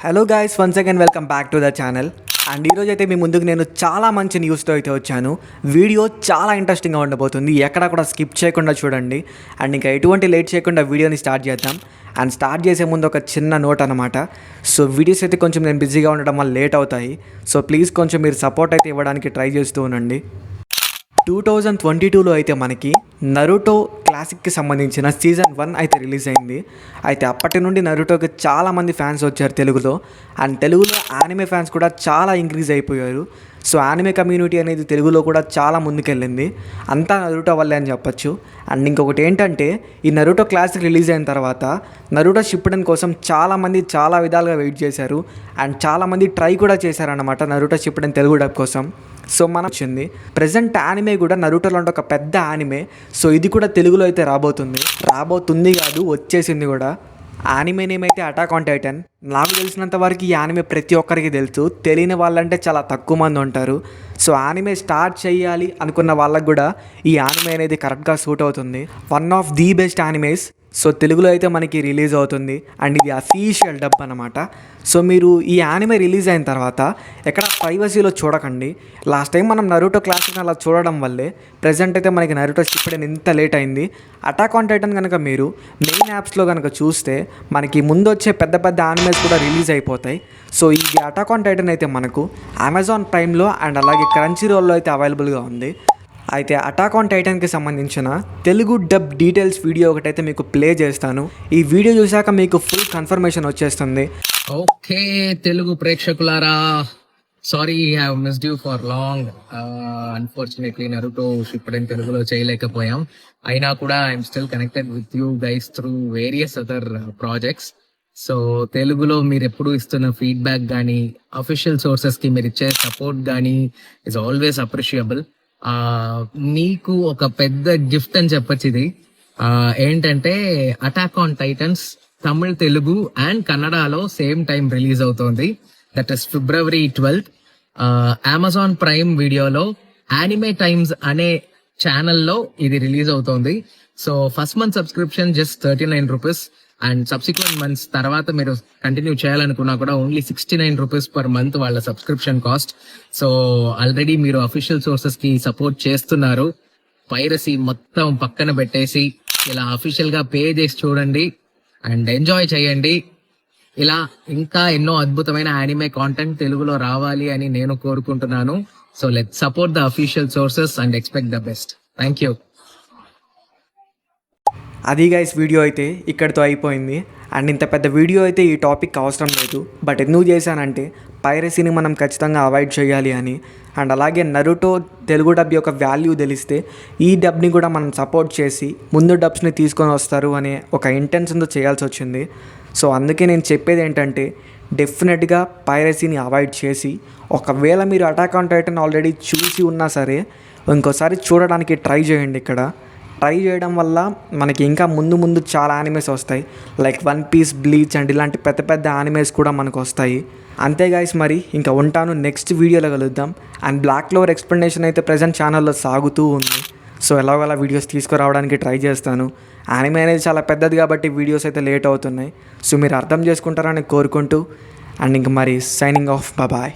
Hello guys, once again welcome back to the channel. And ఈరోజు అయితే మీ ముందుకు నేను చాలా మంచి న్యూస్తో అయితే వచ్చాను. వీడియో చాలా ఇంట్రెస్టింగ్గా ఉండబోతుంది, ఎక్కడ కూడా స్కిప్ చేయకుండా చూడండి. అండ్ ఇంకా ఎటువంటి లేట్ చేయకుండా వీడియోని స్టార్ట్ చేద్దాం. అండ్ స్టార్ట్ చేసే ముందు ఒక చిన్న నోట్ అనమాట. సో వీడియోస్ అయితే కొంచెం నేను బిజీగా ఉండడం వల్ల లేట్ అవుతాయి. సో ప్లీజ్ కొంచెం మీరు సపోర్ట్ అయితే ఇవ్వడానికి ట్రై చేస్తూ ఉండండి. 2022లో అయితే మనకి నరుటో క్లాసిక్కి సంబంధించిన సీజన్ 1 అయితే రిలీజ్ అయింది. అయితే అప్పటి నుండి నరుటోకి చాలామంది ఫ్యాన్స్ వచ్చారు తెలుగులో. అండ్ తెలుగులో యానిమే ఫ్యాన్స్ కూడా చాలా ఇంక్రీజ్ అయిపోయారు. సో యానిమే కమ్యూనిటీ అనేది తెలుగులో కూడా చాలా ముందుకెళ్ళింది. అంతా నరుటో వల్లే అని చెప్పొచ్చు. అండ్ ఇంకొకటి ఏంటంటే, ఈ నరుటో క్లాసిక్ రిలీజ్ అయిన తర్వాత నరుటో షిప్పుడెన్ కోసం చాలామంది చాలా విధాలుగా వెయిట్ చేశారు. అండ్ చాలామంది ట్రై కూడా చేశారన్నమాట నరుటో షిప్పుడెన్ తెలుగు డబ్ కోసం. సో మనం వచ్చింది ప్రజెంట్ యానిమే కూడా నరుటో లాంటి ఒక పెద్ద యానిమే. సో ఇది కూడా తెలుగులో అయితే రాబోతుంది కాదు, వచ్చేసింది కూడా. యానిమే నేమ్ అయితే అటాక్ ఆన్ టైటన్. నాకు తెలిసినంత వరకు ఈ యానిమే ప్రతి ఒక్కరికి తెలుసు, తెలియని వాళ్ళంటే చాలా తక్కువ మంది ఉంటారు. సో యానిమే స్టార్ట్ చేయాలి అనుకున్న వాళ్ళకు కూడా ఈ యానిమే అనేది కరెక్ట్గా సూట్ అవుతుంది. One of the best animes. So తెలుగులో అయితే మనకి రిలీజ్ అవుతుంది. అండ్ ఇది అఫీషియల్ డబ్ అనమాట. సో మీరు ఈ యానిమే రిలీజ్ అయిన తర్వాత ఎక్కడ ప్రైవసీలో చూడకండి. లాస్ట్ టైం మనం నరుటో క్లాసిక్ అలా చూడడం వల్లే ప్రజెంట్ అయితే మనకి నరుటో షిప్పుడెన్ ఇంత లేట్ అయింది. అటాక్ ఆన్ టైటన్ కనుక మీరు మెయిన్ యాప్స్లో కనుక చూస్తే మనకి ముందు వచ్చే పెద్ద పెద్ద యానిమేస్ కూడా రిలీజ్ అయిపోతాయి. సో ఈ అటాక్ ఆన్ టైటన్ అయితే మనకు అమెజాన్ ప్రైమ్లో అండ్ అలాగే క్రంచీ రోల్లో అయితే అవైలబుల్గా ఉంది. అయితే అటాక్ ఆన్ టైటన్కి సంబంధించిన తెలుగు డబ్ డీటెయిల్స్ వీడియో ఒకటైతే మీకు ప్లే చేస్తాను. ఈ వీడియో చూశాక మీకు ఫుల్ కన్ఫర్మేషన్ వచ్చేస్తుంది. ఓకే తెలుగు ప్రేక్షకులారా, sorry I have missed you for long. Unfortunately Naruto Shippuden తెలుగులో చేయలేకపోయాం. అయినా కూడా I'm still connected with you guys through various other projects. So తెలుగులో మీరు ఎప్పుడు ఇస్తున్న ఫీడ్బ్యాక్ కానీ, అఫీషియల్ సోర్సెస్ కి మీరు ఇచ్చే సపోర్ట్ కానీ ఇస్ ఆల్వేస్ అప్రిషియబుల్. నీకు ఒక పెద్ద గిఫ్ట్ అని చెప్పొచ్చు ఇది. ఏంటంటే attack on Titans Tamil, Telugu and కన్నడలో సేమ్ టైం రిలీజ్ అవుతోంది. That is February 12th. Amazon prime వీడియోలో యానిమే టైమ్స్ అనే ఛానల్లో ఇది రిలీజ్ అవుతోంది. So first month subscription just 39 rupees. And subsequent months తర్వాత మీరు కంటిన్యూ చేయాలనుకున్నా కూడా ఓన్లీ 69 రూపీస్ పర్ మంత్ వాళ్ళ సబ్స్క్రిప్షన్ కాస్ట్. సో ఆల్రెడీ మీరు అఫీషియల్ సోర్సెస్ కి సపోర్ట్ చేస్తున్నారు. పైరసీ మొత్తం పక్కన పెట్టేసి ఇలా అఫీషియల్ గా పే చేసి చూడండి అండ్ ఎంజాయ్ చేయండి. ఇలా ఇంకా ఎన్నో అద్భుతమైన యానిమే కాంటెంట్ తెలుగులో రావాలి అని నేను కోరుకుంటున్నాను. So let support the official sources and expect the best. Thank you. అది గైస్, వీడియో అయితే ఇక్కడితో అయిపోయింది. అండ్ ఇంత పెద్ద వీడియో అయితే ఈ టాపిక్ అవసరం లేదు. బట్ ఎందుకు చేశానంటే పైరసీని మనం ఖచ్చితంగా అవాయిడ్ చేయాలి అని. అండ్ అలాగే నరుటో తెలుగు డబ్ యొక్క వాల్యూ తెలిస్తే ఈ డబ్ని కూడా మనం సపోర్ట్ చేసి ముందు డబ్స్ని తీసుకొని వస్తారు అనే ఒక ఇంటెన్షన్తో చేయాల్సి వచ్చింది. సో అందుకే నేను చెప్పేది ఏంటంటే డెఫినెట్గా పైరసీని అవాయిడ్ చేసి, ఒకవేళ మీరు అటాక్ ఆన్ టైటన్ ఆల్రెడీ చూసి ఉన్నా సరే ఇంకోసారి చూడడానికి ట్రై చేయండి. ఇక్కడ ట్రై చేయడం వల్ల మనకి ఇంకా ముందు చాలా యానిమేస్ వస్తాయి. Like One Piece, Bleach and ఇలాంటి పెద్ద పెద్ద యానిమేస్ కూడా మనకు వస్తాయి. అంతే గైస్, మరి ఇంకా ఉంటాను, నెక్స్ట్ వీడియోలో కలుద్దాం. అండ్ బ్లాక్ క్లోవర్ ఎక్స్ప్లెనేషన్ అయితే ప్రజెంట్ ఛానల్లో సాగుతూ ఉంది. సో ఎలాగోలా వీడియోస్ తీసుకురావడానికి ట్రై చేస్తాను. యానిమే అనేది చాలా పెద్దది కాబట్టి వీడియోస్ అయితే లేట్ అవుతున్నాయి. సో మీరు అర్థం చేసుకుంటారని కోరుకుంటూ అండ్ ఇంక మరి సైనింగ్ ఆఫ్, బాయ్.